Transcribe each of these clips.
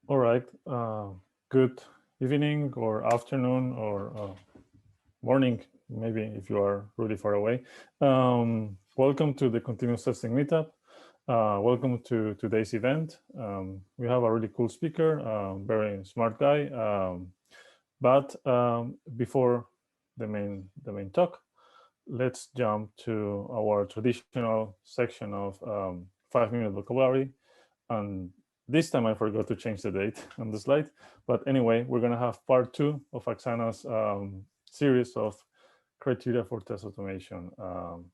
All right. Good evening or afternoon or morning, maybe if you are really far away. Welcome to the Continuous Testing Meetup. Welcome to today's event. We have a really cool speaker, very smart guy. But before the main talk, let's jump to our traditional section of 5-minute vocabulary. And this time I forgot to change the date on the slide. But anyway, we're going to have part 2 of Oksana's series of criteria for test automation.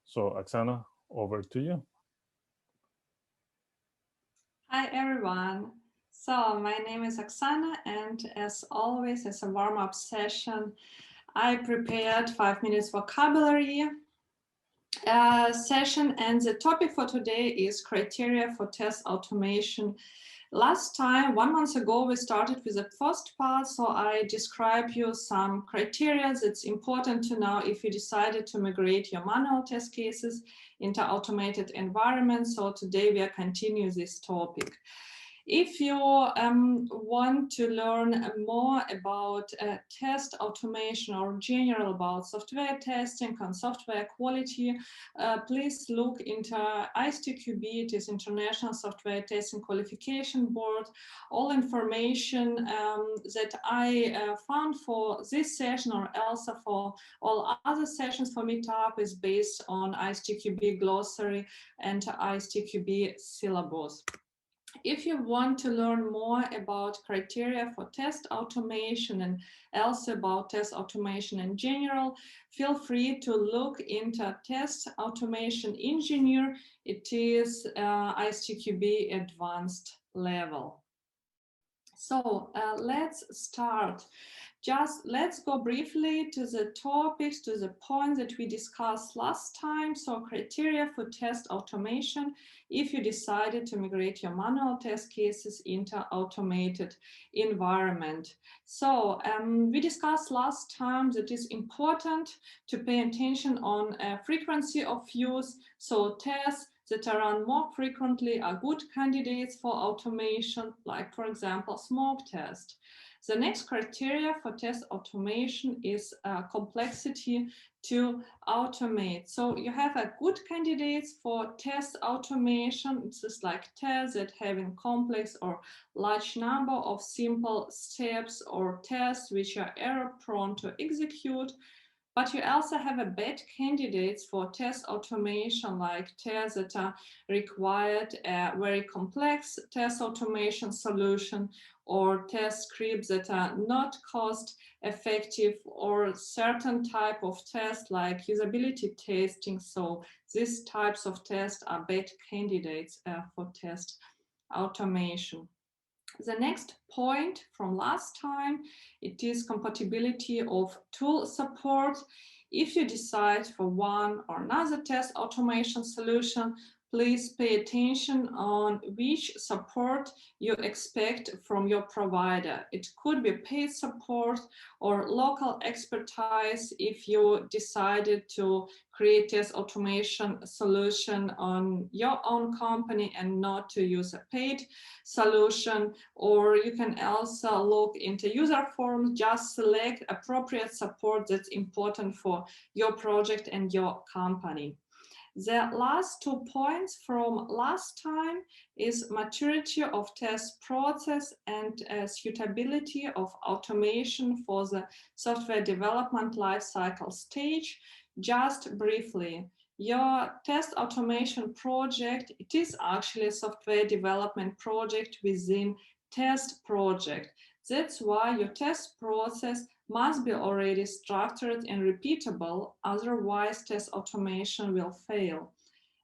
So Oksana, over to you. Hi, everyone. So my name is Oksana, and as always, as a warm-up session, I prepared 5 minutes vocabulary session, and the topic for today is criteria for test automation. Last time, 1 month ago, we started with the first part, so I describe you some criteria that's important to know if you decided to migrate your manual test cases into automated environments. So today we are continuing this topic. If you want to learn more about test automation or general about software testing and software quality, please look into ISTQB, it is International Software Testing Qualification Board. All information that I found for this session or also for all other sessions for Meetup is based on ISTQB glossary and ISTQB syllabus. If you want to learn more about criteria for test automation and also about test automation in general, feel free to look into Test Automation Engineer. It is ISTQB advanced level. So let's start. Just let's go briefly to the topics, to the points that we discussed last time. So criteria for test automation if you decided to migrate your manual test cases into automated environment. So we discussed last time that it's important to pay attention on frequency of use. So tests that are run more frequently are good candidates for automation, like for example, smoke test. The next criteria for test automation is complexity to automate. So you have a good candidates for test automation. It's just like tests that having complex or large number of simple steps or tests which are error prone to execute. But you also have a bad candidates for test automation, like tests that are required a very complex test automation solution or test scripts that are not cost effective or certain type of tests like usability testing. So these types of tests are bad candidates for test automation. The next point from last time, it is compatibility of tool support. If you decide for one or another test automation solution, please pay attention on which support you expect from your provider. It could be paid support or local expertise if you decided to create test automation solution on your own company and not to use a paid solution. Or you can also look into user forums, just select appropriate support that's important for your project and your company. The last 2 points from last time is maturity of test process and suitability of automation for the software development lifecycle stage. Just briefly, your test automation project, it is actually a software development project within test project. That's why your test process must be already structured and repeatable, otherwise test automation will fail.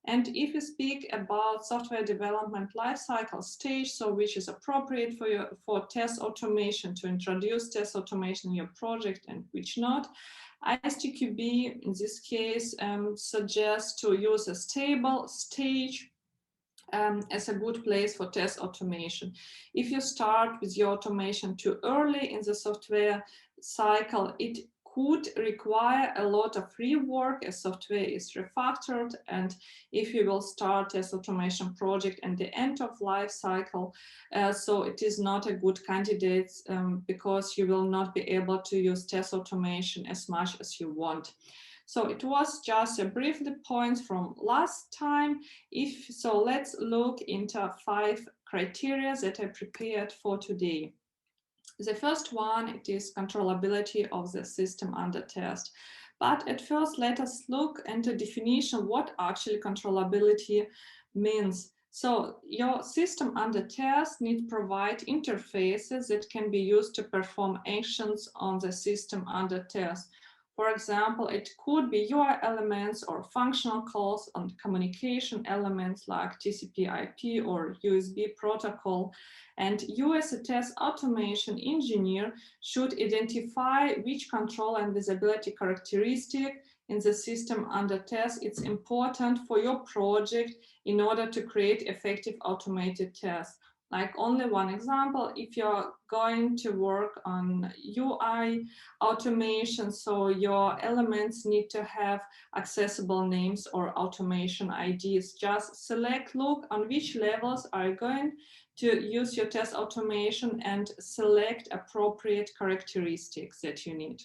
And if you speak about software development lifecycle stage, so which is appropriate for test automation, to introduce test automation in your project and which not, ISTQB in this case suggests to use a stable stage as a good place for test automation. If you start with your automation too early in the software cycle, it could require a lot of rework as software is refactored, and if you will start test automation project at the end of life cycle, so it is not a good candidate because you will not be able to use test automation as much as you want. So it was just a brief points from last time. So let's look into 5 criteria that I prepared for today. The first one, it is controllability of the system under test. But at first, let us look into definition what actually controllability means. So your system under test needs to provide interfaces that can be used to perform actions on the system under test. For example, it could be UI elements or functional calls on communication elements like TCP/IP or USB protocol. And you as a test automation engineer should identify which control and visibility characteristic in the system under test it's important for your project in order to create effective automated tests. Like only one example, if you're going to work on UI automation, so your elements need to have accessible names or automation IDs. Just select, look on which levels are going to use your test automation and select appropriate characteristics that you need.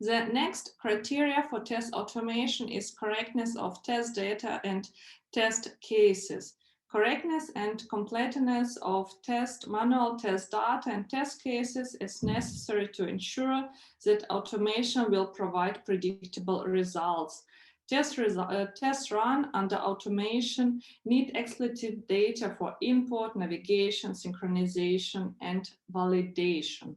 The next criteria for test automation is correctness of test data and test cases. Correctness and completeness of manual test data and test cases is necessary to ensure that automation will provide predictable results. Tests run under automation need explicit data for import, navigation, synchronization, and validation.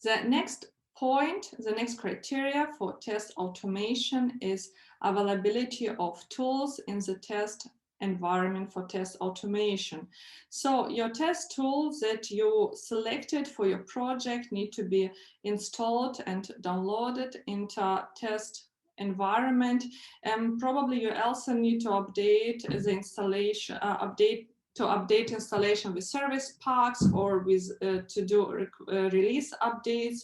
The next point, the next criteria for test automation is availability of tools in the test environment for test automation. So your test tools that you selected for your project need to be installed and downloaded into test environment. And probably you also need to update the installation, update installation with service packs or with to do release updates,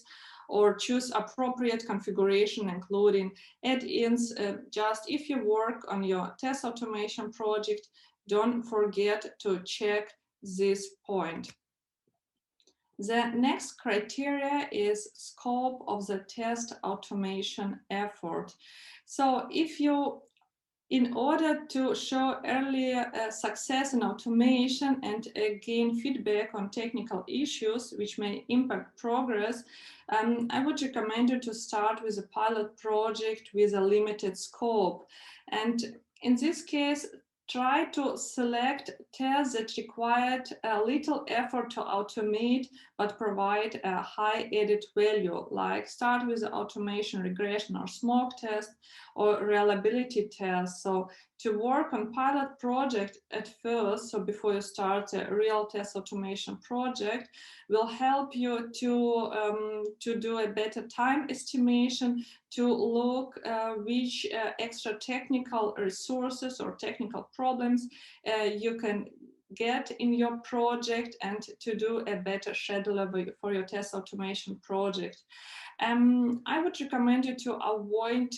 or choose appropriate configuration, including add-ins. Just if you work on your test automation project, don't forget to check this point. The next criteria is scope of the test automation effort. So in order to show early success in automation and gain feedback on technical issues which may impact progress, I would recommend you to start with a pilot project with a limited scope. And in this case, try to select tests that required a little effort to automate but provide a high added value, like start with the automation regression or smoke test or reliability test. So to work on pilot project at first, so before you start a real test automation project, will help you to do a better time estimation, to look which extra technical resources or technical problems you can get in your project, and to do a better schedule for your test automation project. I would recommend you to avoid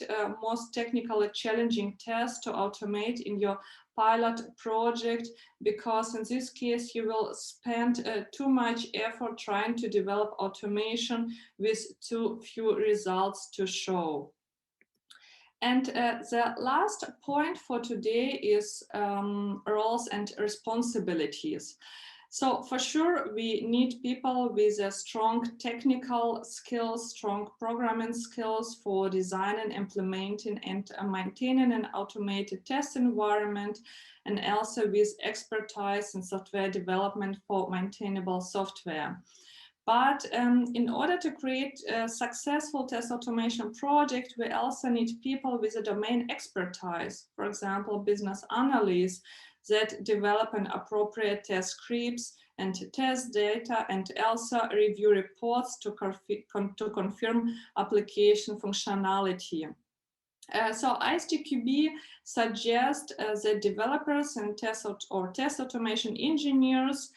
most technically challenging tests to automate in your pilot project, because in this case you will spend too much effort trying to develop automation with too few results to show. And the last point for today is roles and responsibilities. So for sure, we need people with a strong technical skills, strong programming skills for designing, implementing, and maintaining an automated test environment, and also with expertise in software development for maintainable software. But in order to create a successful test automation project, we also need people with a domain expertise, for example, business analysts that develop an appropriate test scripts and test data, and also review reports to confirm application functionality. So ISTQB suggests that developers and test automation engineers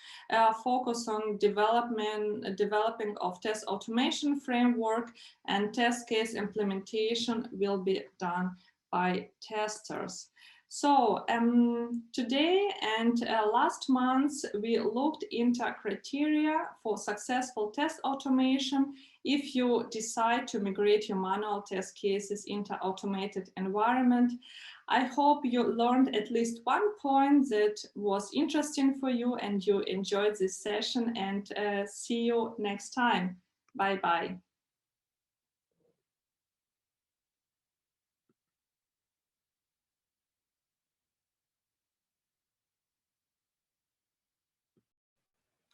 focus on developing of test automation framework, and test case implementation will be done by testers. So today and last month, we looked into criteria for successful test automation if you decide to migrate your manual test cases into automated environment. I hope you learned at least one point that was interesting for you and you enjoyed this session, and see you next time. Bye-bye.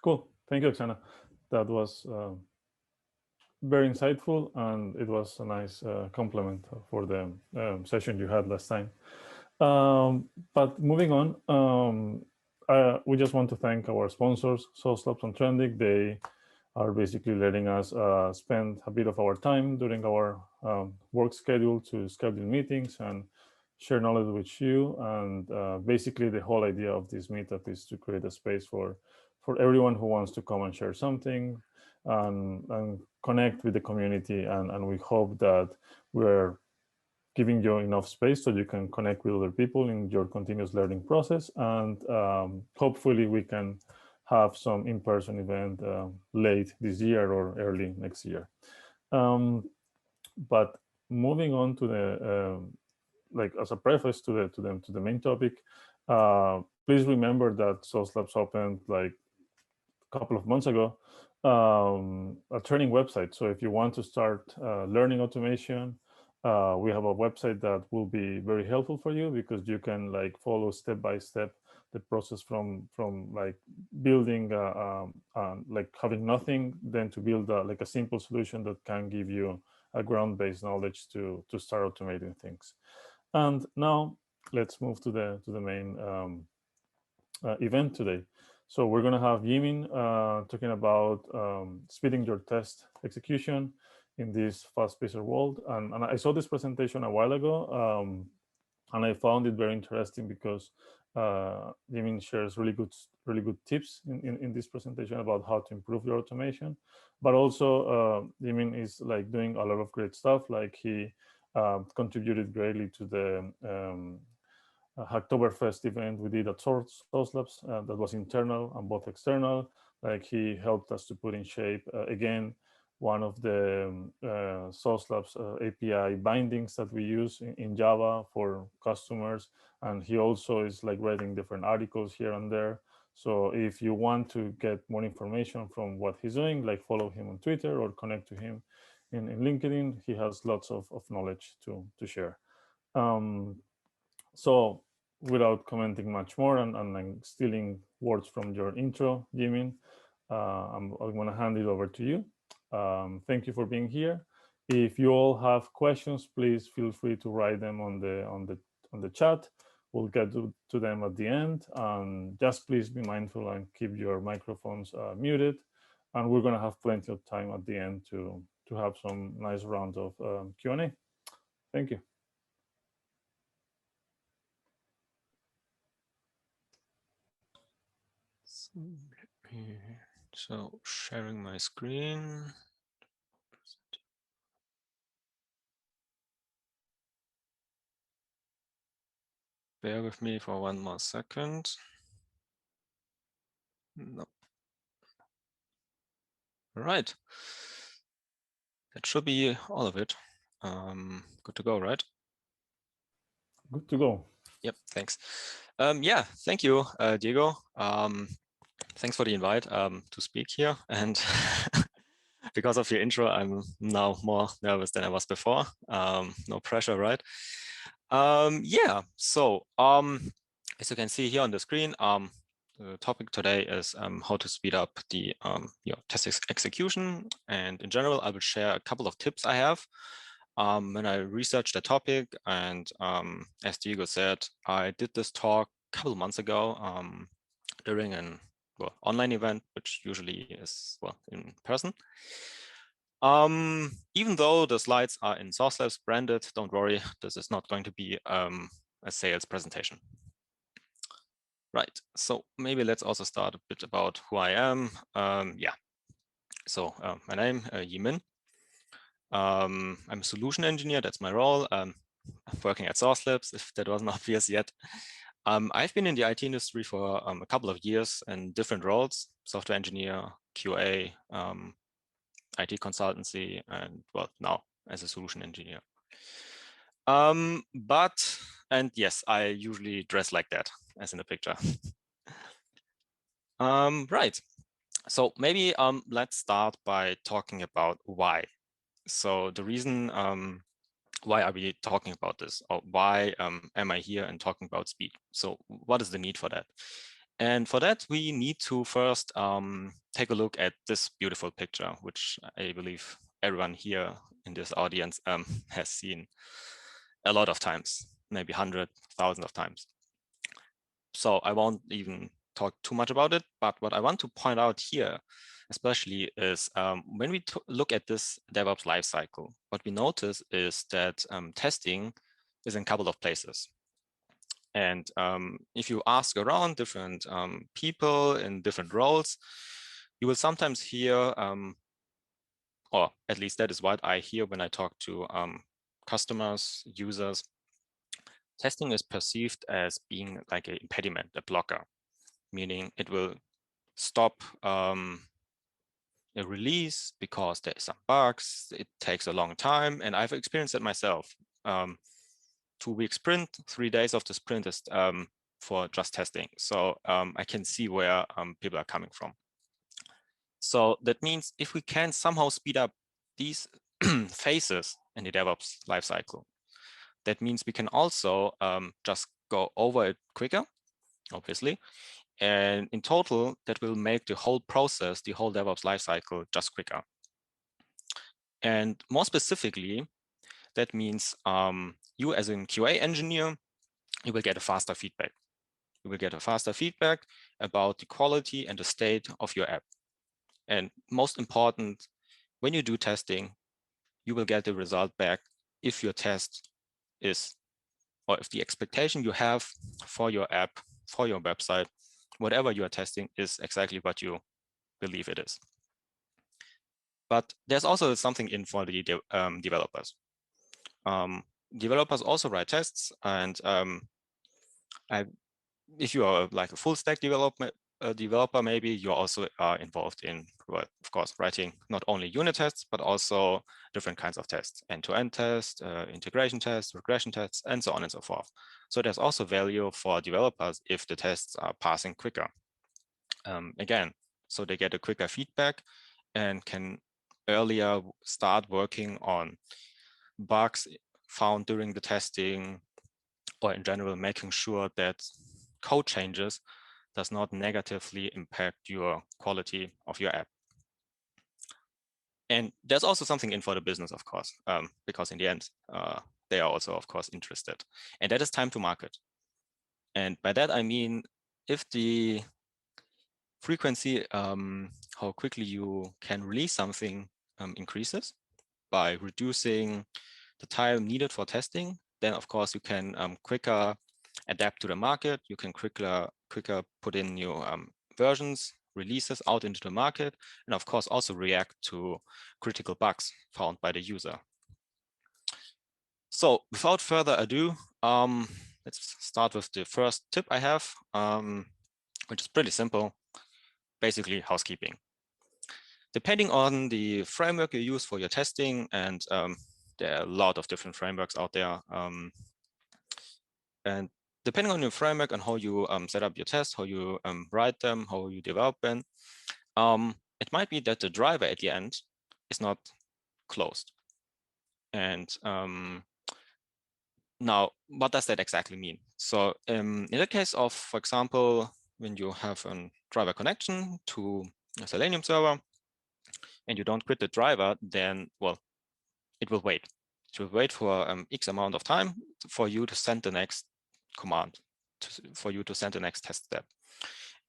Cool. Thank you, Oksana. That was very insightful, and it was a nice complement for the session you had last time. But moving on, we just want to thank our sponsors, Sauce Labs and Trendic. They are basically letting us spend a bit of our time during our work schedule to schedule meetings and share knowledge with you. And basically, the whole idea of this meetup is to create a space for everyone who wants to come and share something and connect with the community. And we hope that we're giving you enough space so you can connect with other people in your continuous learning process. And hopefully we can have some in-person event late this year or early next year. But moving on to the like as a preface to the main topic, please remember that Sauce Labs opened like a couple of months ago a training website. So if you want to start learning automation, we have a website that will be very helpful for you, because you can like follow step by step the process from like building like having nothing, then to build like a simple solution that can give you a ground-based knowledge to start automating things. And now let's move to the main event today. So we're going to have Jimin talking about speeding your test execution in this fast-paced world. And I saw this presentation a while ago, and I found it very interesting because Jimin shares really good tips in this presentation about how to improve your automation. But also Jimin is like doing a lot of great stuff. Like he contributed greatly to the Hacktoberfest event we did at Sauce Labs that was internal and both external. Like he helped us to put in shape again one of the Sauce Labs API bindings that we use in Java for customers. And he also is like writing different articles here and there. So if you want to get more information from what he's doing, like follow him on Twitter or connect to him in LinkedIn. He has lots of knowledge to share. So without commenting much more and stealing words from your intro, Jimin, I'm going to hand it over to you. Thank you for being here. If you all have questions, please feel free to write them on the chat. We'll get to them at the end. Just please be mindful and keep your microphones muted. And we're going to have plenty of time at the end to have some nice round of Q&A. Thank you. So sharing my screen. Bear with me for one more second. Nope. All right. That should be all of it. Good to go, right? Good to go. Yep, thanks. Yeah, thank you, Diego. Thanks for the invite to speak here. And because of your intro, I'm now more nervous than I was before. No pressure, right? Yeah, so as you can see here on the screen, the topic today is how to speed up the test execution. And in general, I will share a couple of tips I have when I researched the topic. And as Diego said, I did this talk a couple of months ago during an online event, which usually is in person. Even though the slides are in Source Labs branded, don't worry, this is not going to be a sales presentation. Right, so maybe let's also start a bit about who I am. Yeah, so my name, Yimin. I'm a solution engineer, that's my role. I'm working at Source Labs, if that wasn't obvious yet. I've been in the IT industry for a couple of years in different roles, software engineer, QA, IT consultancy, and well, now as a solution engineer. And yes, I usually dress like that, as in the picture. Right, so maybe let's start by talking about why. So the reason why are we talking about this, or why am I here and talking about speed? So what is the need for that? And for that, we need to first take a look at this beautiful picture, which I believe everyone here in this audience has seen a lot of times, maybe 100,000 of times. So I won't even talk too much about it, but what I want to point out here, especially is when we look at this DevOps lifecycle, what we notice is that testing is in a couple of places. And if you ask around different people in different roles, you will sometimes hear, or at least that is what I hear when I talk to customers, users, testing is perceived as being like an impediment, a blocker, meaning it will stop a release because there's some bugs, it takes a long time, and I've experienced it myself. 2-week sprint, 3 days of the sprint is for just testing. So I can see where people are coming from. So that means if we can somehow speed up these phases in the DevOps lifecycle, that means we can also just go over it quicker, obviously. And in total, that will make the whole process, the whole DevOps lifecycle just quicker. And more specifically, that means you as a QA engineer, you will get a faster feedback. You will get a faster feedback about the quality and the state of your app. And most important, when you do testing, you will get the result back if your test is, or if the expectation you have for your app, for your website, whatever you are testing is exactly what you believe it is. But there's also something in for the developers. Developers also write tests, and if you are like a full stack developer, maybe you're also involved in, well, of course, writing not only unit tests, but also different kinds of tests, end-to-end tests, integration tests, regression tests, and so on and so forth. So there's also value for developers if the tests are passing quicker. Again, so they get a quicker feedback and can earlier start working on bugs found during the testing, or in general, making sure that code changes does not negatively impact your quality of your app. And there's also something in for the business, of course, because in the end, they are also, of course, interested. And that is time to market. And by that, I mean, if the frequency, how quickly you can release something increases by reducing the time needed for testing, then of course you can quicker adapt to the market. You can quicker put in new versions, releases out into the market, and of course also react to critical bugs found by the user. So without further ado, let's start with the first tip I have, which is pretty simple, basically housekeeping. Depending on the framework you use for your testing, and there are a lot of different frameworks out there, and depending on your framework and how you set up your tests, how you write them, how you develop them, it might be that the driver at the end is not closed. And now, what does that exactly mean? So in the case of, for example, when you have a driver connection to a Selenium server and you don't quit the driver, then, well, it will wait. It will wait for X amount of time for you to send the next command, for you to send the next test step.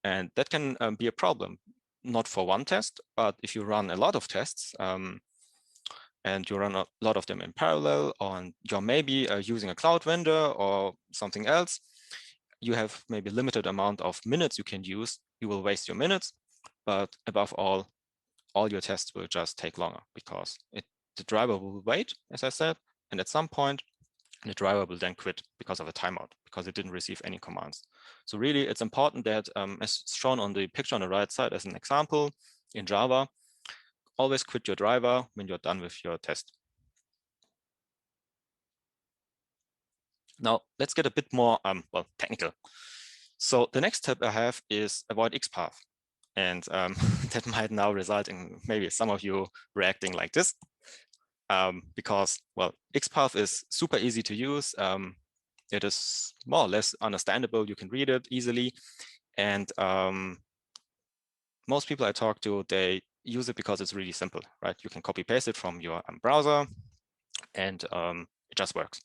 And that can be a problem, not for one test, but if you run a lot of tests, and you run a lot of them in parallel, or you're maybe using a cloud vendor or something else, you have maybe a limited amount of minutes you can use. You will waste your minutes, but above all your tests will just take longer because the driver will wait, as I said, and at some point the driver will then quit because of a timeout, because it didn't receive any commands. So really, it's important that, as shown on the picture on the right side as an example in Java, always quit your driver when you're done with your test. Now, let's get a bit more well, technical. So the next step I have is avoid XPath. And that might now result in maybe some of you reacting like this, because, well, XPath is super easy to use. It is more or less understandable. You can read it easily. And most people I talk to, they use it because it's really simple, right? You can copy paste it from your browser and it just works.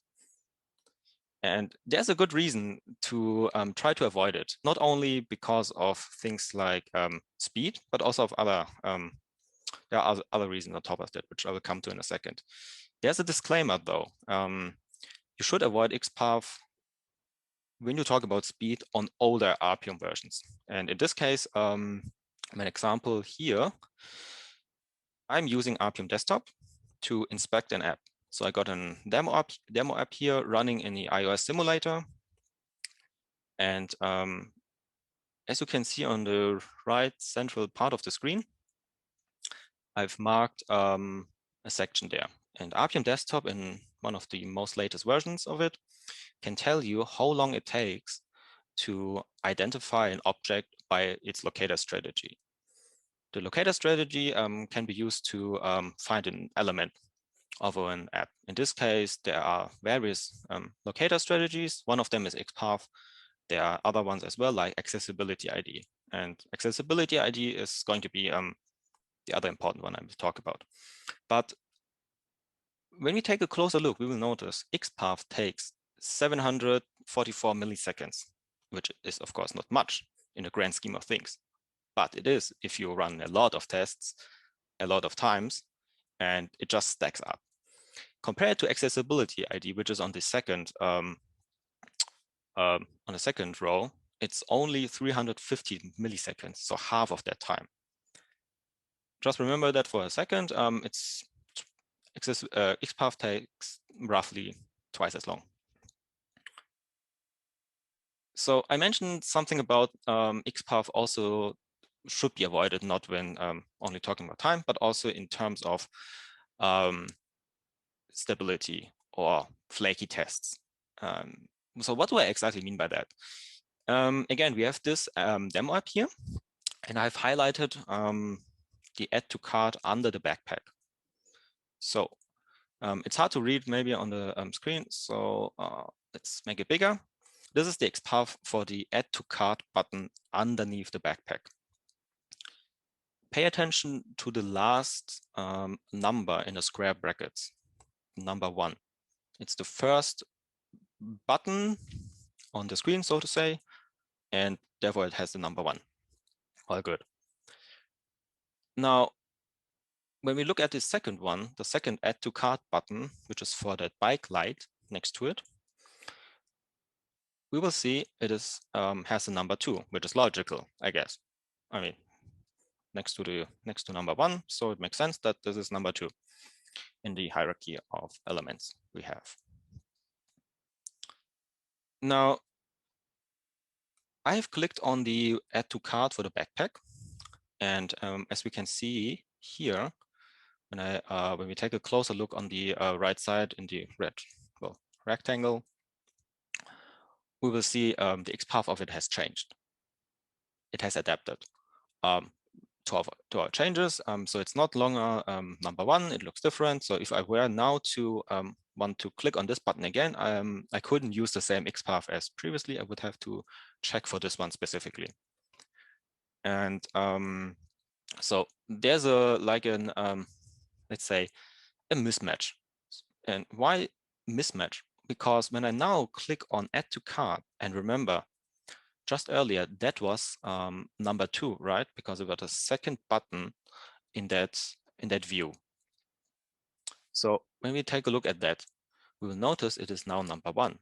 And there's a good reason to try to avoid it, not only because of things like speed, but also of other, there are other reasons on top of that, which I will come to in a second. There's a disclaimer though. You should avoid XPath when you talk about speed on older Appium versions. And in this case, my example here, I'm using Appium Desktop to inspect an app. So I got a demo app here running in the iOS simulator. And as you can see on the right central part of the screen, I've marked a section there. And Appium Desktop, in one of the most latest versions of it, can tell you how long it takes to identify an object by its locator strategy. The locator strategy can be used to find an element of an app. In this case, there are various locator strategies. One of them is XPath. There are other ones as well, like accessibility ID. And accessibility ID is going to be the other important one I will talk about. But when we take a closer look, we will notice XPath takes 744 milliseconds, which is of course not much in the grand scheme of things. But it is if you run a lot of tests, a lot of times, and it just stacks up. Compared to accessibility ID, which is on the second row, it's only 350 milliseconds, so half of that time. Just remember that for a second. XPath takes roughly twice as long. So I mentioned something about XPath also should be avoided, not when only talking about time, but also in terms of stability or flaky tests. So what do I exactly mean by that? Again, we have this demo app here, and I've highlighted the add to cart under the backpack. So it's hard to read maybe on the screen, so let's make it bigger. This is the XPath for the add to cart button underneath the backpack. Pay attention to the last number in the square brackets, number 1. It's the first button on the screen, so to say, and therefore it has the number 1. All good. Now, when we look at the second one, the second add to cart button, which is for that bike light next to it, we will see it is has a number 2, which is logical, I guess. I mean, next to number 1, so it makes sense that this is number 2 in the hierarchy of elements we have. Now, I have clicked on the add to cart for the backpack, and as we can see here, when we take a closer look on the right side in the red rectangle, we will see the XPath of it has changed. It has adapted to our changes. So it's not longer number 1, it looks different. So if I were now to want to click on this button again, I couldn't use the same XPath as previously. I would have to check for this one specifically. And so there's let's say a mismatch. And why mismatch? Because when I now click on add to cart, and remember, just earlier, that was number 2, right? Because it was a second button in that view. So when we take a look at that, we will notice it is now number 1.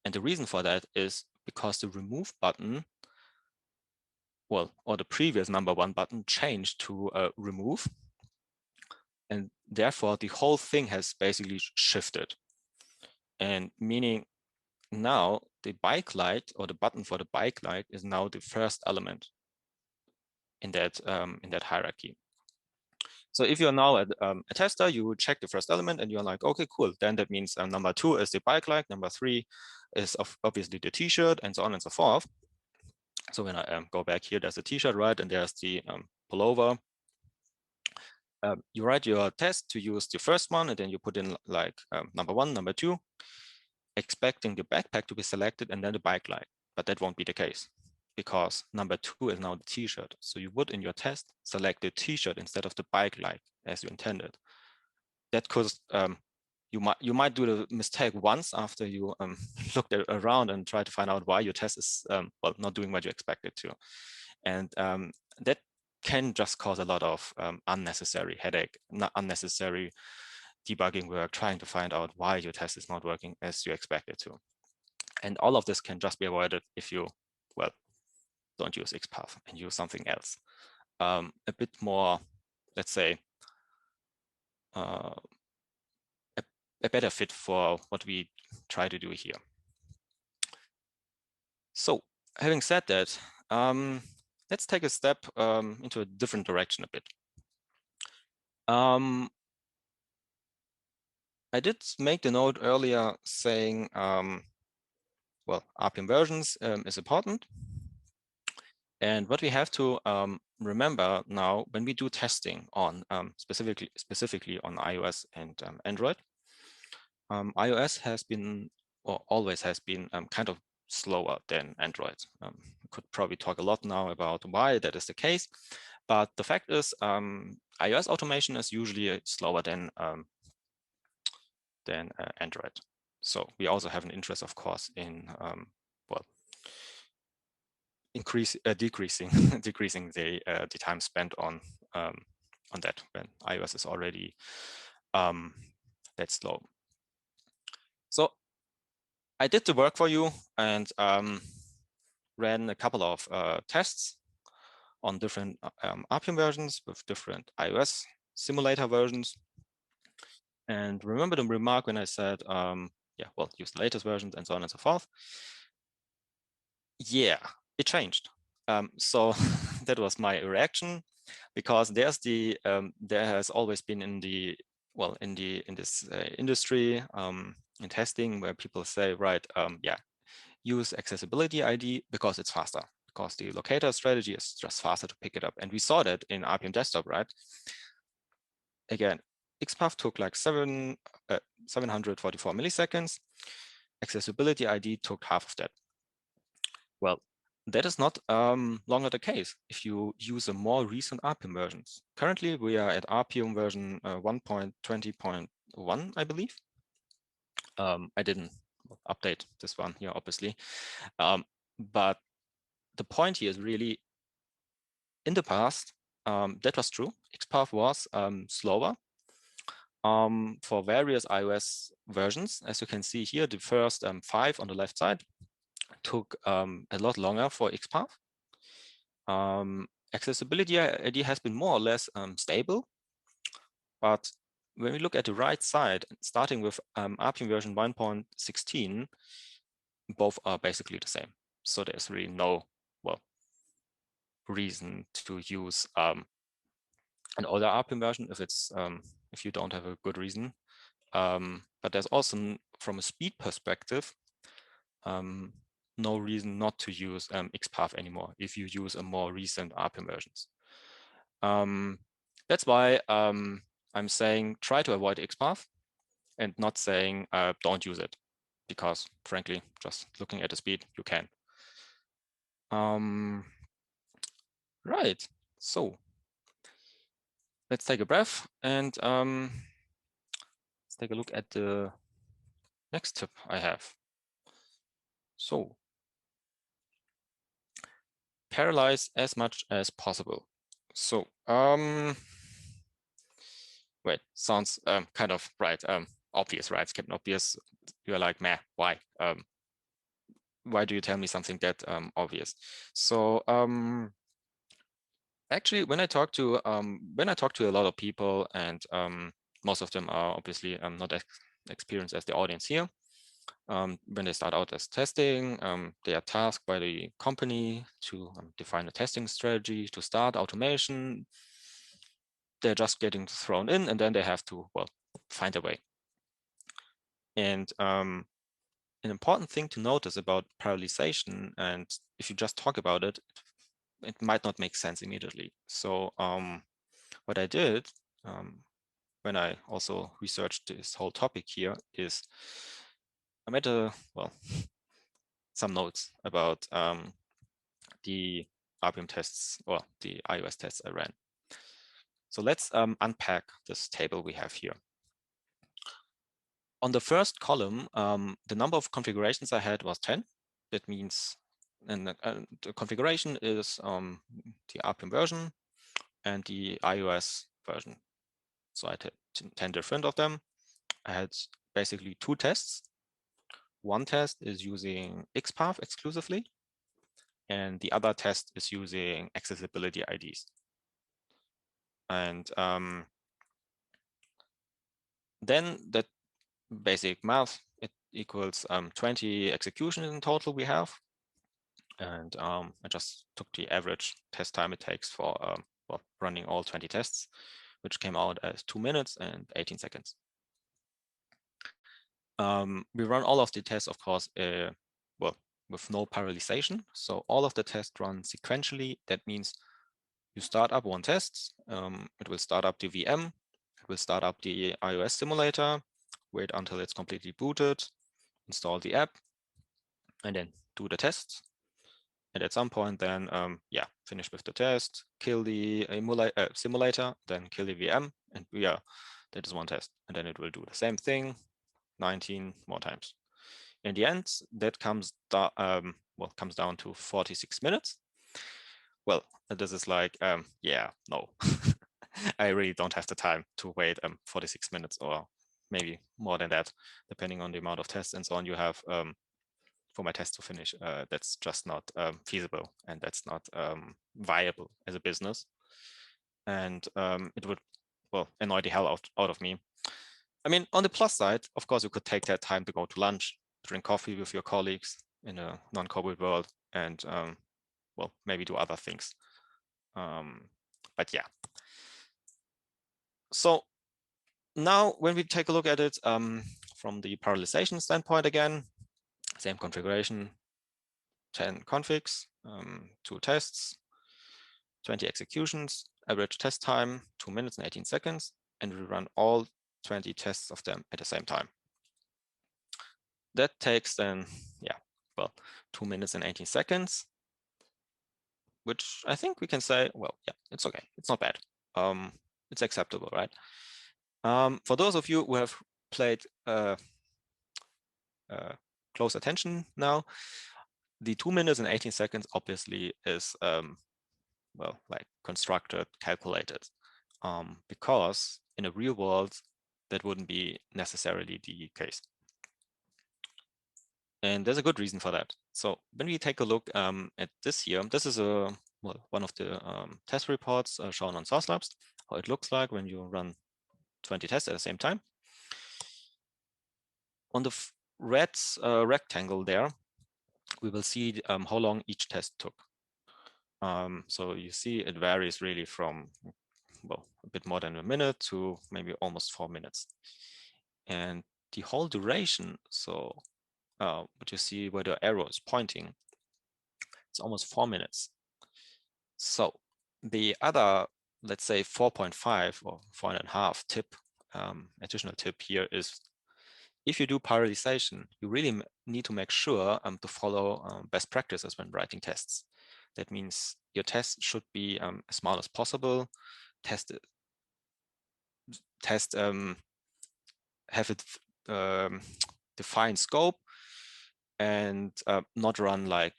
And the reason for that is because the remove button, well, or the previous number 1 button changed to remove. And therefore the whole thing has basically shifted. And meaning now the bike light, or the button for the bike light, is now the first element in that hierarchy. So if you're now a tester, you check the first element and you're like, okay, cool. Then that means number 2 is the bike light, number 3 is obviously the t-shirt, and so on and so forth. So when I go back here, there's a t-shirt, right? And there's the pullover. You write your test to use the first one, and then you put in like number 1, number 2, expecting the backpack to be selected and then the bike light. But that won't be the case, because number 2 is now the t-shirt. So you would in your test select the t-shirt instead of the bike light as you intended. That could you might do the mistake once after you looked around and try to find out why your test is well, not doing what you expected to, and that can just cause a lot of unnecessary headache, not unnecessary debugging work, trying to find out why your test is not working as you expect it to. And all of this can just be avoided if you, well, don't use XPath and use something else. A bit more, let's say, a better fit for what we try to do here. So having said that, let's take a step into a different direction a bit. I did make the note earlier saying, well, RPM versions is important. And what we have to remember now when we do testing on specifically on iOS and Android, iOS has been, or always has been, kind of slower than Android. We could probably talk a lot now about why that is the case, but the fact is iOS automation is usually slower than Android. So we also have an interest, of course, in well, decreasing the time spent on that when iOS is already that slow. So I did the work for you and ran a couple of tests on different RPM versions with different iOS simulator versions. And remember the remark when I said, yeah, well, use the latest versions and so on and so forth. Yeah, it changed. So that was my reaction, because there's the there has always been in the, well, in this industry in testing, where people say, right, yeah, use accessibility ID because it's faster, because the locator strategy is just faster to pick it up. And we saw that in RPM Desktop, right? Again, XPath took like 744 milliseconds. Accessibility ID took half of that. Well, that is not longer the case if you use a more recent RPM versions. Currently, we are at RPM version 1.20.1, I believe. I didn't update this one here, obviously. But the point here is really, in the past, that was true. XPath was slower for various iOS versions. As you can see here, the first 5 on the left side took a lot longer for XPath. Accessibility ID has been more or less stable, but when we look at the right side, starting with RPM version 1.16, both are basically the same. So there's really no, well, reason to use an older RPM version if it's if you don't have a good reason. But there's also, from a speed perspective, no reason not to use XPath anymore if you use a more recent RPM versions. That's why I'm saying try to avoid XPath and not saying don't use it, because frankly, just looking at the speed, you can. Right, so let's take a breath and let's take a look at the next tip I have. So parallelize as much as possible. So, well, wait, sounds kind of right, obvious, right? Captain Obvious. You're like, meh, why? Why do you tell me something that obvious? So actually, when I talk to a lot of people, and most of them are obviously not as experienced as the audience here. When they start out as testing, they are tasked by the company to define a testing strategy, to start automation. They're just getting thrown in, and then they have to, well, find a way. And an important thing to notice about parallelization, and if you just talk about it, it might not make sense immediately. So what I did when I also researched this whole topic here is I made some notes about the RPM tests or the iOS tests I ran. So let's unpack this table we have here. On the first column, the number of configurations I had was 10. That means, and the configuration is the RPM version and the iOS version. So I had 10 different of them. I had basically 2 tests. One test is using XPath exclusively, and the other test is using accessibility IDs. And then that basic math, it equals 20 executions in total we have. And I just took the average test time it takes for well, running all 20 tests, which came out as 2 minutes and 18 seconds. We run all of the tests, of course, well, with no parallelization. So all of the tests run sequentially. That means you start up one test, it will start up the VM, it will start up the iOS simulator, wait until it's completely booted, install the app, and then do the tests. And at some point then, yeah, finish with the test, kill the simulator, then kill the VM, and yeah, that is one test. And then it will do the same thing 19 more times. In the end, that comes down to 46 minutes. Well, this is like, yeah, no, I really don't have the time to wait 46 minutes or maybe more than that, depending on the amount of tests and so on you have for my test to finish. That's just not feasible, and that's not viable as a business. And it would, well, annoy the hell out of me. I mean, on the plus side, of course, you could take that time to go to lunch, drink coffee with your colleagues in a non-COVID world, and well, maybe do other things. But yeah. So now when we take a look at it from the parallelization standpoint again, same configuration, 10 configs, 2 tests, 20 executions, average test time, 2 minutes and 18 seconds, and we run all 20 tests of them at the same time. That takes then, yeah, well, 2 minutes and 18 seconds, which I think we can say, well, yeah, it's okay. It's not bad. It's acceptable, right? For those of you who have played close attention now, the 2 minutes and 18 seconds obviously is, well, like constructed, calculated, because in a real world, that wouldn't be necessarily the case. And there's a good reason for that. So when we take a look at this here, this is one of the test reports shown on Sauce Labs, how it looks like when you run 20 tests at the same time. On the red rectangle there, we will see how long each test took. So you see it varies really from, well, a bit more than a minute to maybe almost 4 minutes. And the whole duration, so what you see where the arrow is pointing, it's almost 4 minutes. So the other, let's say 4.5 or 4.5 tip, additional tip here is, if you do parallelization, you really need to make sure to follow best practices when writing tests. That means your test should be as small as possible. Have it define scope, and not run like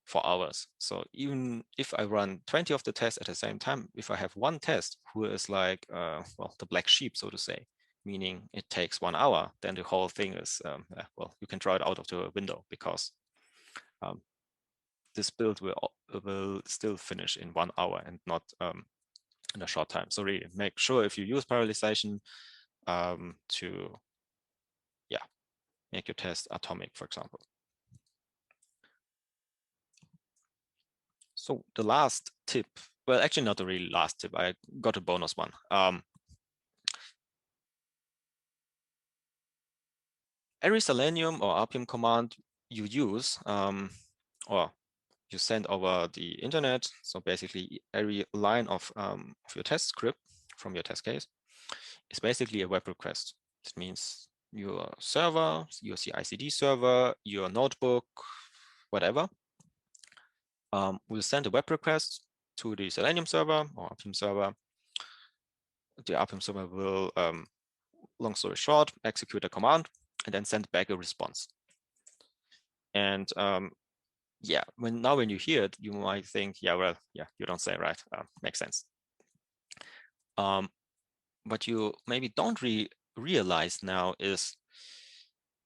for hours. So even if I run 20 of the tests at the same time, if I have one test who is like, well, the black sheep, so to say, meaning it takes 1 hour, then the whole thing is, well, you can throw it out of the window, because this build will still finish in 1 hour and not in a short time. So really make sure if you use parallelization to, make your test atomic, for example. So the last tip, well, actually not the really last tip, I got a bonus one. Every Selenium or RPM command you use, or you send over the internet, so basically every line of your test script from your test case is basically a web request. It means your server, your CI/CD server, your notebook, whatever, will send a web request to the Selenium server or RPM server. The RPM server will, long story short, execute a command and then send back a response. And yeah, when you hear it, you might think, yeah, well, yeah, you don't say, right? Makes sense. What you maybe don't realize now is,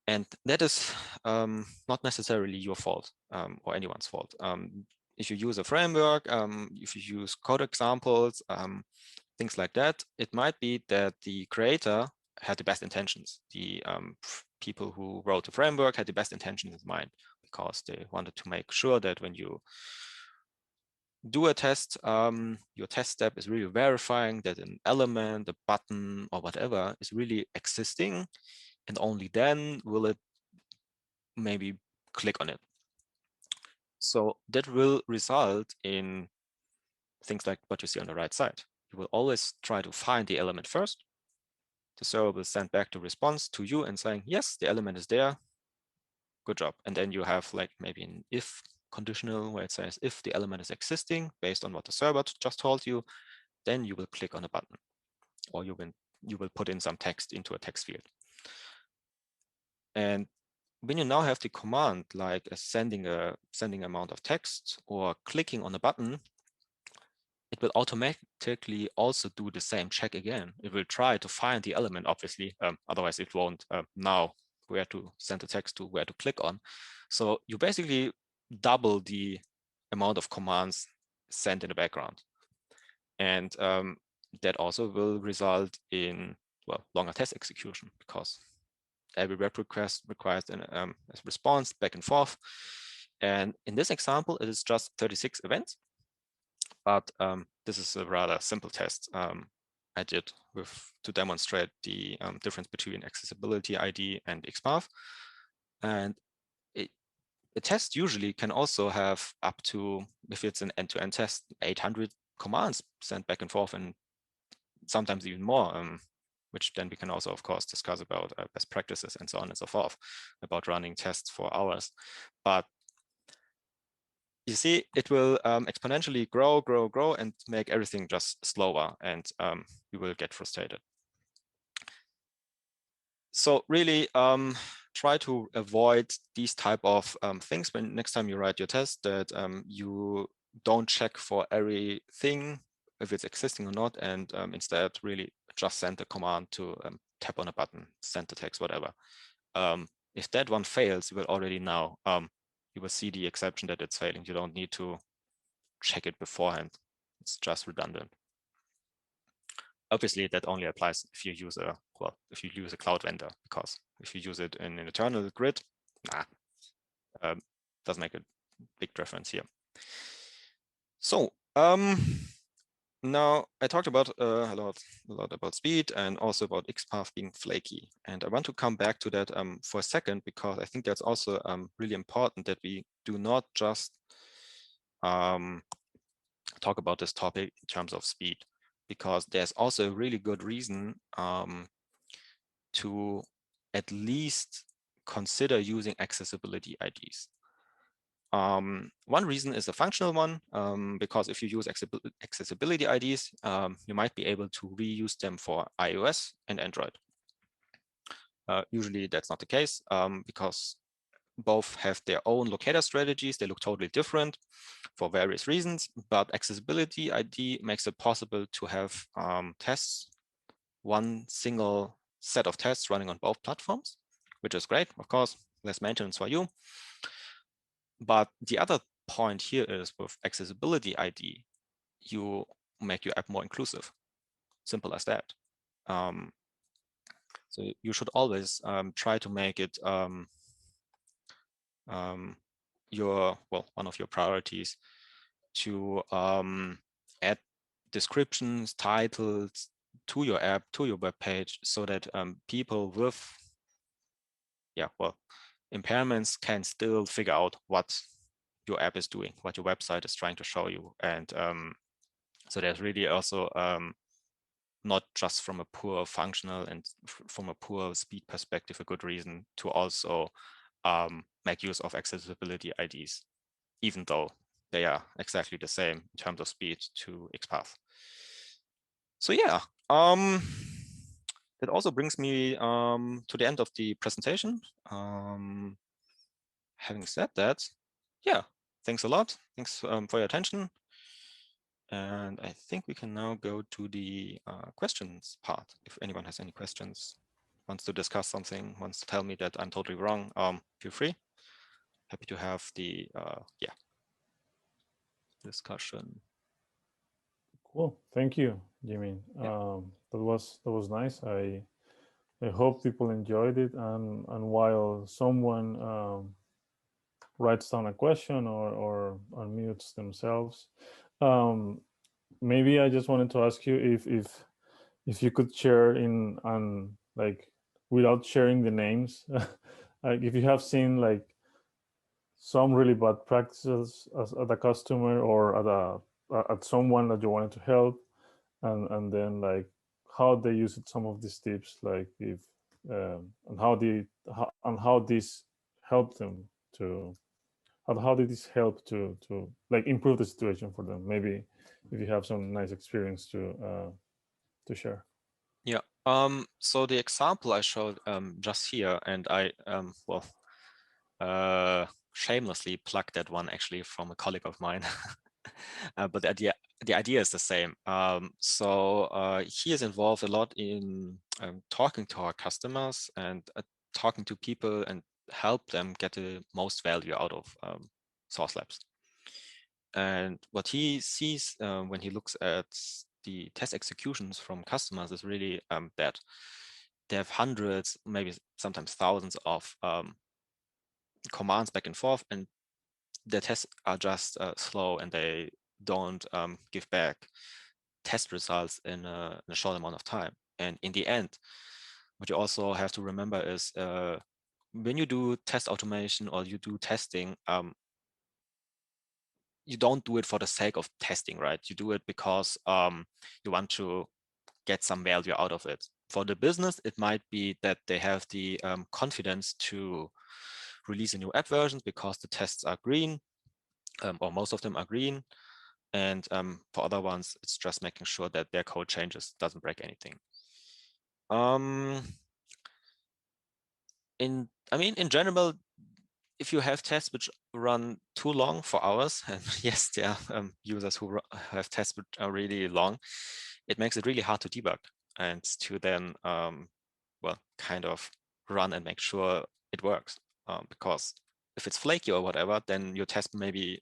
and that is not necessarily your fault or anyone's fault. If you use a framework, if you use code examples, things like that, it might be that the creator had the best intentions. The people who wrote the framework had the best intentions in mind, because they wanted to make sure that when you do a test, your test step is really verifying that an element, a button, or whatever is really existing, and only then will it maybe click on it. So that will result in things like what you see on the right side. You will always try to find the element first. The server will send back the response to you and saying, yes, the element is there. Good job. And then you have like maybe an if conditional where it says if the element is existing based on what the server just told you, then you will click on a button, or you will put in some text into a text field. And when you now have the command like sending amount of text or clicking on a button, it will automatically also do the same check again. It will try to find the element, obviously, otherwise it won't know where to send the text to, where to click on. So you basically double the amount of commands sent in the background. And that also will result in, well, longer test execution, because every web request requires a response back and forth. And in this example, it is just 36 events. But this is a rather simple test I did to demonstrate the difference between accessibility ID and XPath. And a test usually can also have up to, if it's an end-to-end test, 800 commands sent back and forth, and sometimes even more, which then we can also, of course, discuss about best practices and so on and so forth, about running tests for hours. But you see, it will exponentially grow, and make everything just slower, and you will get frustrated. So really try to avoid these type of things when next time you write your test, that you don't check for everything, if it's existing or not, and instead really just send the command to tap on a button, send the text, whatever. If that one fails, you will already know, you will see the exception that it's failing. You don't need to check it beforehand. It's just redundant. Obviously, that only applies if you use a cloud vendor, because if you use it in an internal grid, doesn't make a big difference here. So now I talked about a lot about speed, and also about XPath being flaky. And I want to come back to that for a second, because I think that's also really important, that we do not just talk about this topic in terms of speed, because there's also a really good reason to at least consider using accessibility IDs. One reason is a functional one, because if you use accessibility IDs, you might be able to reuse them for iOS and Android. Usually that's not the case, because both have their own locator strategies. They look totally different for various reasons, but Accessibility ID makes it possible to have tests, one single set of tests running on both platforms, which is great, of course, less maintenance for you. But the other point here is with Accessibility ID, you make your app more inclusive. Simple as that. So you should always try to make it one of your priorities to add descriptions, titles to your app, to your web page, so that people with impairments can still figure out what your app is doing, what your website is trying to show you. And so there's really also not just from a poor functional and from a poor speed perspective, a good reason to also make use of Accessibility IDs, even though they are exactly the same in terms of speed to XPath. So yeah, that also brings me to the end of the presentation. Having said that, yeah, thanks a lot. Thanks for your attention. And I think we can now go to the questions part. If anyone has any questions, wants to discuss something, wants to tell me that I'm totally wrong, feel free. Happy to have the discussion. Cool. Thank you, Jimmy. Yeah. That was nice. I hope people enjoyed it. And while someone writes down a question or unmutes themselves, maybe I just wanted to ask you if you could share like without sharing the names, like if you have seen like some really bad practices at a customer or at someone that you wanted to help, and then like how they use it, some of these tips, like if and how this helped them to how did this help to like improve the situation for them? Maybe if you have some nice experience to share. Yeah. So the example I showed just here, and I shamelessly plugged that one actually from a colleague of mine. But the idea is the same. So he is involved a lot in talking to our customers and talking to people and help them get the most value out of Source Labs. And what he sees when he looks at the test executions from customers is really that they have hundreds, maybe sometimes thousands of commands back and forth, and their tests are just slow, and they don't give back test results in a short amount of time. And in the end, what you also have to remember is when you do test automation or you do testing, you don't do it for the sake of testing, right? You do it because you want to get some value out of it. For the business, it might be that they have the confidence to release a new app version because the tests are green, or most of them are green. And for other ones, it's just making sure that their code changes, doesn't break anything. In general, if you have tests which run too long for hours, and yes, there are users who have tests which are really long, it makes it really hard to debug and to then, kind of run and make sure it works. Because if it's flaky or whatever, then your test maybe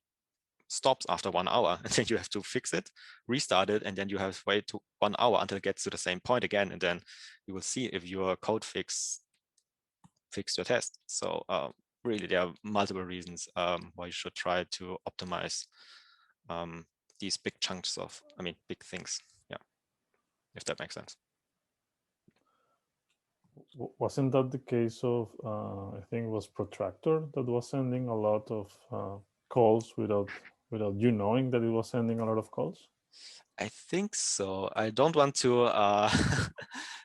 stops after 1 hour, and then you have to fix it, restart it, and then you have to wait 1 hour until it gets to the same point again, and then you will see if your code fixed your test. So really, there are multiple reasons why you should try to optimize these big chunks of, big things. Yeah, if that makes sense. Wasn't that the case of I think it was Protractor that was sending a lot of calls without you knowing that it was sending a lot of calls? I think so. I don't want to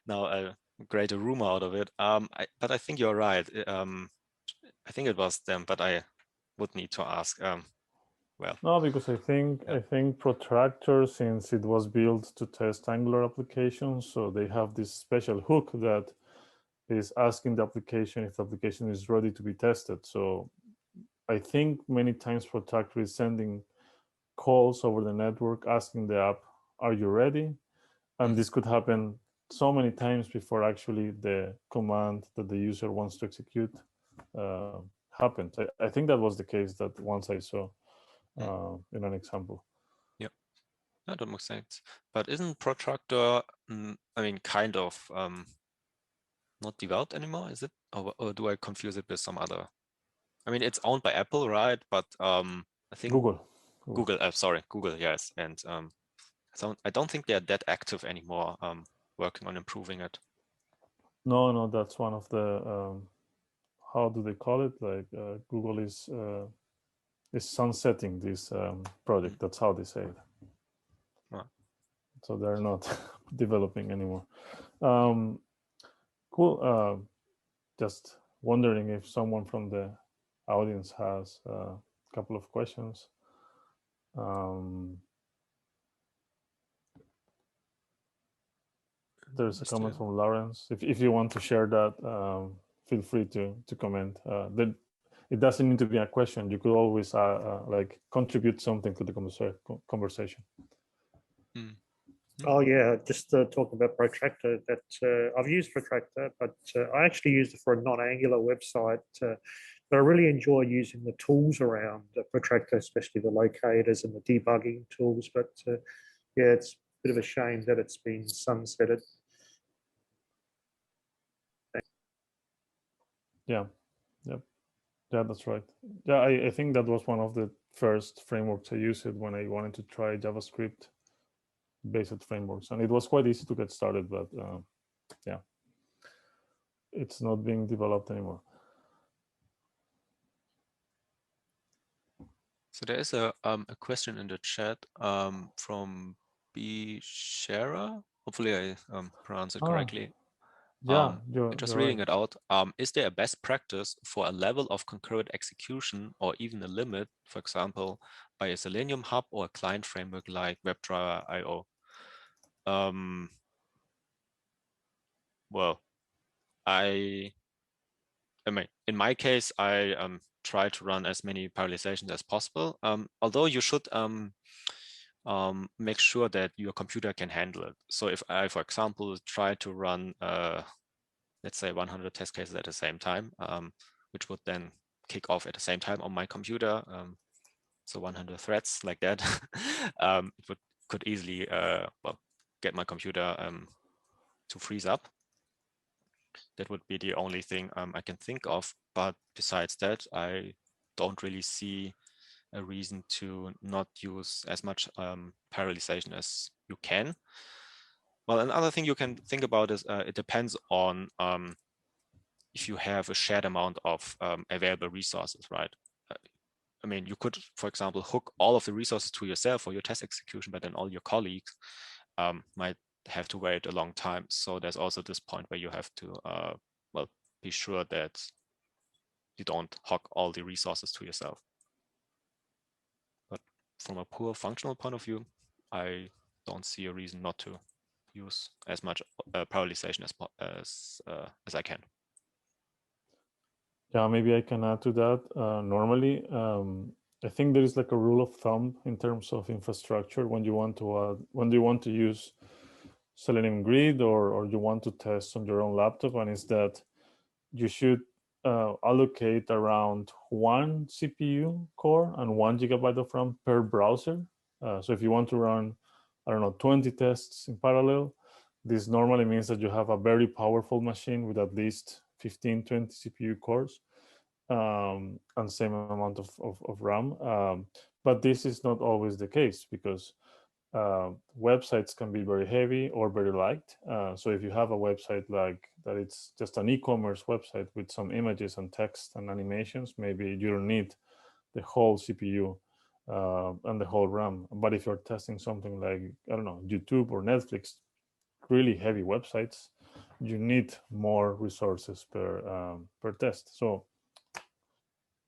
now create a rumor out of it. But I think you're right. I think it was them, but I would need to ask. Well, no, because I think Protractor, since it was built to test Angular applications, so they have this special hook that is asking the application if the application is ready to be tested. So I think many times Protractor is sending calls over the network asking the app, are you ready? And this could happen so many times before actually the command that the user wants to execute happened. I think that was the case that once I saw in an example. Yeah, that makes sense. But isn't Protractor, I mean, kind of not developed anymore, is it? Or do I confuse it with some other? I mean, it's owned by Apple, right? But I think Google. Sorry, Google, yes. And so I don't think they're that active anymore, working on improving it. No, that's one of the, how do they call it? Like Google is sunsetting this project. That's how they say it. Wow. So they're not developing anymore. Cool. Just wondering if someone from the audience has a couple of questions. There's a comment from Lawrence. If you want to share that, feel free to comment. It doesn't need to be a question. You could always like contribute something to the conversation. Oh yeah, just talk about Protractor. That I've used Protractor, but I actually used it for a non-Angular website. But I really enjoy using the tools around Protractor, especially the locators and the debugging tools. But yeah, it's a bit of a shame that it's been sunsetted. Yeah, that's right. Yeah, I think that was one of the first frameworks I used it when I wanted to try JavaScript based frameworks, and it was quite easy to get started, but yeah, it's not being developed anymore. So there is a question in the chat from B. Shara. Hopefully I pronounce it correctly. Yeah, just you're reading right. it out. Is there a best practice for a level of concurrent execution or even a limit, for example, by a Selenium hub or a client framework like WebDriver.io? Well, I mean, in my case, I try to run as many parallelizations as possible. Although you should make sure that your computer can handle it. So if I, for example, try to run, let's say 100 test cases at the same time, which would then kick off at the same time on my computer, so 100 threads like that, it could easily well, get my computer to freeze up. That would be the only thing I can think of. But besides that, I don't really see a reason to not use as much parallelization as you can. Well, another thing you can think about is it depends on if you have a shared amount of available resources, right? I mean, you could, for example, hook all of the resources to yourself for your test execution, but then all your colleagues might have to wait a long time. So there's also this point where you have to, well, be sure that you don't hog all the resources to yourself. But from a pure functional point of view, I don't see a reason not to use as much parallelization as I can. Yeah, maybe I can add to that. Normally, I think there is like a rule of thumb in terms of infrastructure when you want to use Selenium Grid or you want to test on your own laptop, and it's that you should allocate around 1 CPU core and 1 GB of RAM per browser. So if you want to run, I don't know, 20 tests in parallel, this normally means that you have a very powerful machine with at least 15, 20 CPU cores and same amount of RAM. But this is not always the case because websites can be very heavy or very light. So if you have a website like that, it's just an e-commerce website with some images and text and animations, maybe you don't need the whole CPU and the whole RAM. But if you're testing something like, I don't know, YouTube or Netflix, really heavy websites, you need more resources per test. So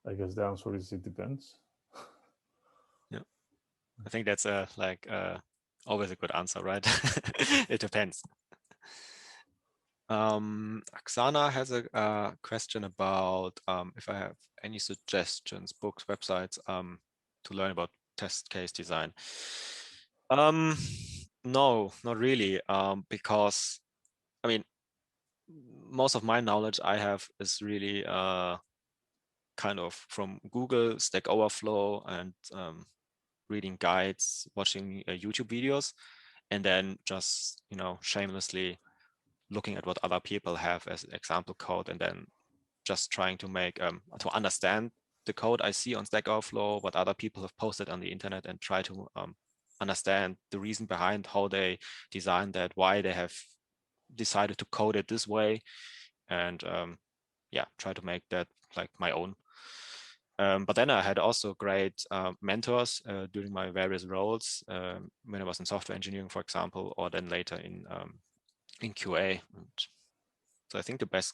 I guess the answer is it depends. Yeah, I think that's always a good answer, right? It depends. Oksana has a question about if I have any suggestions, books, websites to learn about test case design. No, not really, because I mean, most of my knowledge I have is really kind of from Google, Stack Overflow, and reading guides, watching YouTube videos, and then just shamelessly looking at what other people have as example code, and then just trying to make to understand the code I see on Stack Overflow, what other people have posted on the internet, and try to understand the reason behind how they designed that, why they have decided to code it this way, and yeah, try to make that like my own. But then I had also great mentors during my various roles when I was in software engineering, for example, or then later in QA. And so I think the best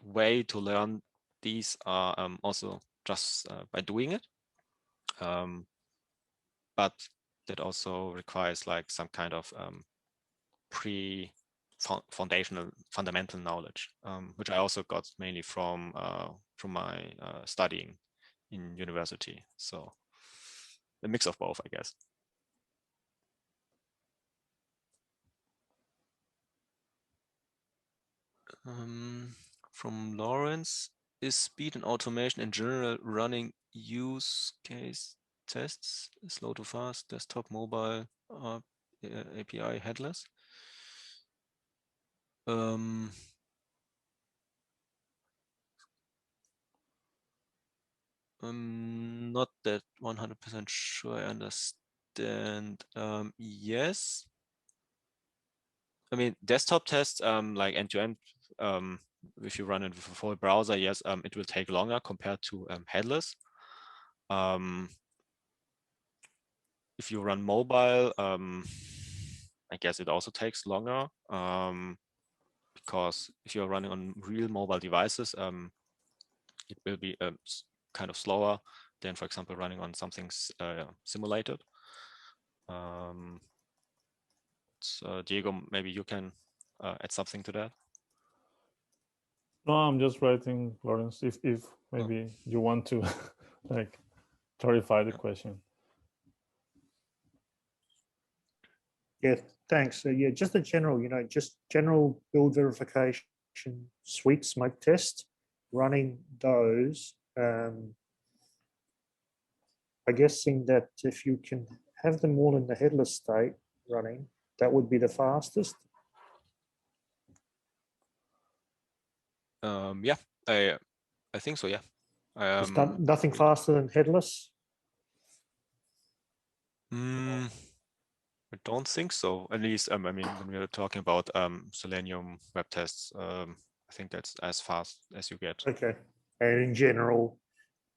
way to learn these are also just by doing it. But that also requires like some kind of fundamental knowledge, which I also got mainly from my studying in university. So a mix of both, I guess. From Lawrence, is speed and automation in general running use case tests slow to fast, desktop, mobile, API, headless? I'm not that 100% sure I understand. Yes. I mean, desktop tests, like end-to-end, if you run it with a full browser, yes, it will take longer compared to headless. If you run mobile, I guess it also takes longer, because if you're running on real mobile devices, it will be kind of slower than, for example, running on something simulated. So Diego, maybe you can add something to that. No, I'm just writing, Lawrence, if maybe you want to like clarify the question. Yeah, thanks. Yeah, just a general, just general build verification suite smoke test, running those. I guessing that if you can have them all in the headless state running, that would be the fastest. Yeah, I think so. Yeah. There's nothing faster than headless. I don't think so. At least, I mean, when we are talking about Selenium web tests, I think that's as fast as you get. Okay. And in general,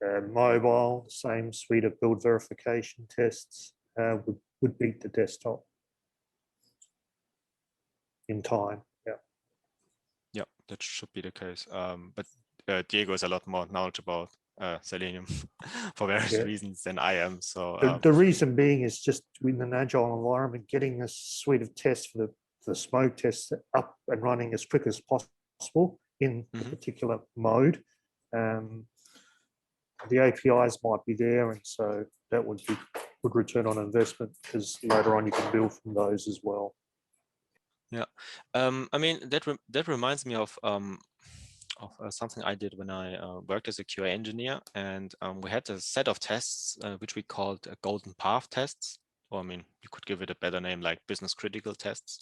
mobile, same suite of build verification tests would beat the desktop in time. Yeah. Yeah, that should be the case. But Diego is a lot more knowledgeable Selenium for various reasons than I am. So the reason being is just in an agile environment, getting a suite of tests for the smoke tests up and running as quick as possible in a particular mode. The APIs might be there, and so that would be good return on investment, because later on you can build from those as well. Yeah, I mean that reminds me of something I did when I worked as a QA engineer, and we had a set of tests which we called golden path tests, or I mean you could give it a better name like business critical tests.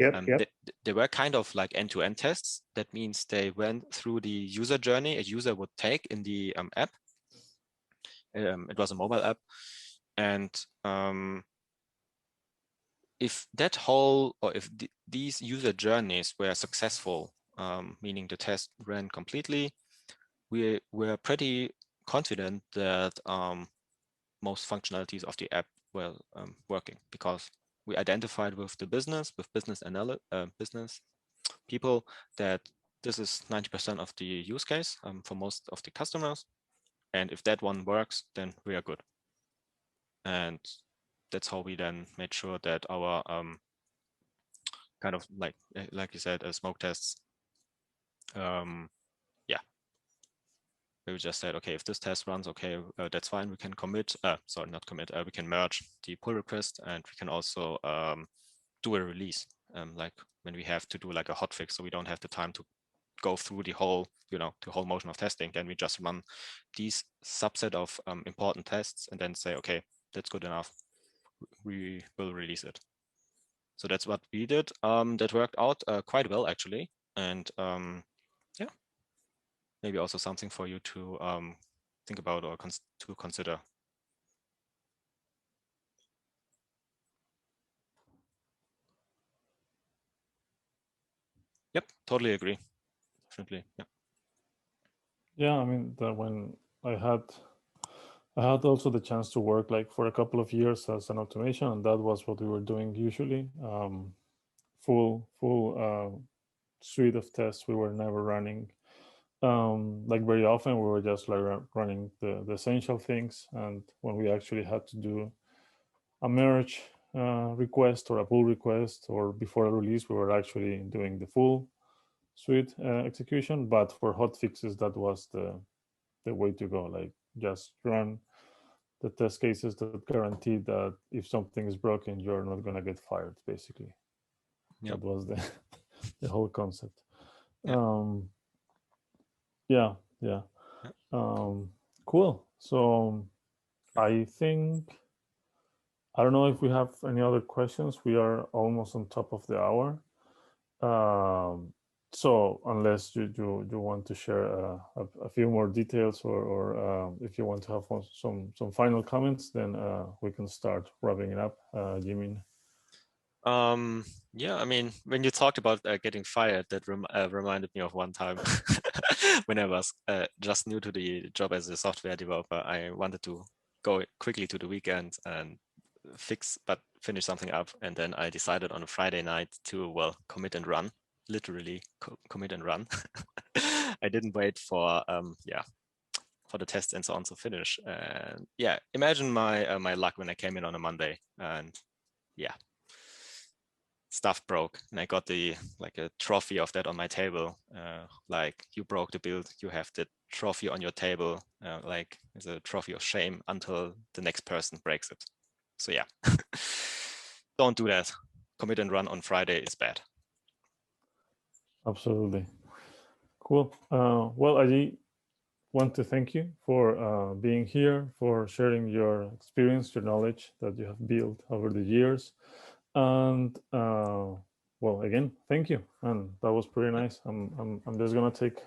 Yep. They were kind of like end-to-end tests. That means they went through the user journey a user would take in the app. It was a mobile app, and if that whole, or if these user journeys were successful, meaning the test ran completely, we were pretty confident that most functionalities of the app were working, because we identified with the business people that this is 90% of the use case for most of the customers. And if that one works, then we are good. And that's how we then made sure that our kind of like you said, smoke tests yeah, we just said, okay, if this test runs, okay, that's fine. We can commit, sorry, not commit. We can merge the pull request, and we can also do a release, like when we have to do like a hotfix, so we don't have the time to go through the whole, the whole motion of testing. Then we just run these subset of important tests and then say, okay, that's good enough. We will release it. So that's what we did. That worked out quite well, actually. And yeah, maybe also something for you to think about or to consider. Yep, totally agree. Definitely, yeah. Yeah, I mean, when I had also the chance to work like for a couple of years as an automation, and that was what we were doing usually. Full suite of tests. We were never running like very often. We were just like running the essential things, and when we actually had to do a merge request or a pull request or before a release, we were actually doing the full suite execution. But for hot fixes, that was the way to go. Like just run the test cases that guarantee that if something is broken, you're not going to get fired, basically. Yep. That was the whole concept. Yeah. Yeah. Cool. So I think, I don't know if we have any other questions. We are almost on top of the hour. So unless you want to share a few more details, or if you want to have some final comments, then we can start wrapping it up. Jimin. Yeah, I mean, when you talked about getting fired, that reminded me of one time when I was just new to the job as a software developer. I wanted to go quickly to the weekend and finish something up, and then I decided on a Friday night to, well, commit and run, literally commit and run. I didn't wait for for the tests and so on to finish. And yeah, imagine my my luck when I came in on a Monday, and yeah, stuff broke, and I got a trophy of that on my table. Like, you broke the build, you have the trophy on your table, like as a trophy of shame until the next person breaks it. So yeah, don't do that. Commit and run on Friday is bad. Absolutely. Cool. Well, I want to thank you for being here, for sharing your experience, your knowledge that you have built over the years. And well, again, thank you. And that was pretty nice. I'm just gonna take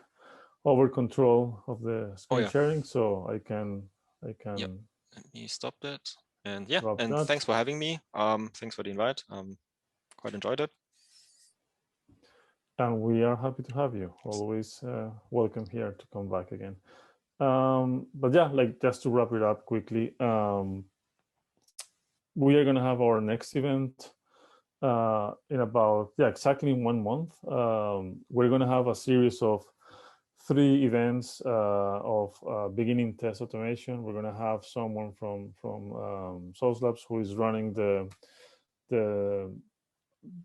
over control of the screen sharing, so I can. Yep. Let me stop that. And yeah, and that. Thanks for having me. Thanks for the invite. Quite enjoyed it. And we are happy to have you. Always welcome here to come back again. But yeah, like just to wrap it up quickly, we are gonna have our next event in about exactly 1 month. We're gonna have a series of 3 events of beginning test automation. We're gonna have someone from Sauce Labs who is running the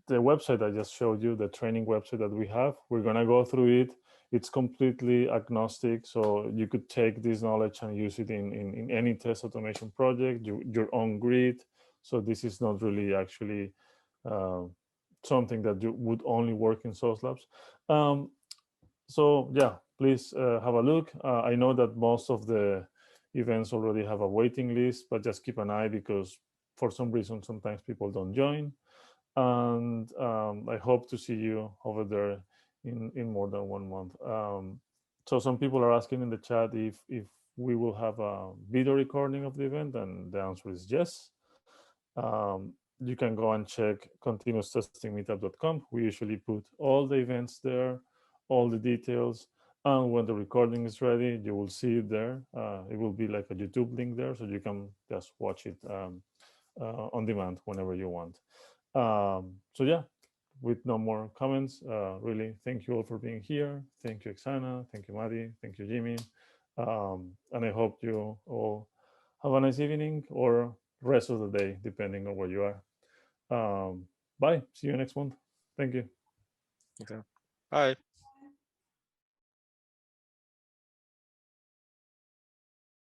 website I just showed you, the training website that we have. We're gonna go through it. It's completely agnostic, so you could take this knowledge and use it in any test automation project, your own grid. So this is not really actually something that you would only work in Sauce Labs. So yeah, please have a look. I know that most of the events already have a waiting list, but just keep an eye, because for some reason sometimes people don't join. And I hope to see you over there in more than 1 month. So some people are asking in the chat if we will have a video recording of the event, and the answer is yes. You can go and check continuoustestingmeetup.com. We usually put all the events there, all the details, and when the recording is ready, you will see it there. It will be like a YouTube link there, so you can just watch it on demand whenever you want. So yeah, with no more comments, really thank you all for being here. Thank you, Oksana. Thank you, Madi. Thank you, Jimmy. And I hope you all have a nice evening or rest of the day, depending on where you are. Bye. See you next month. Thank you. Okay. Bye.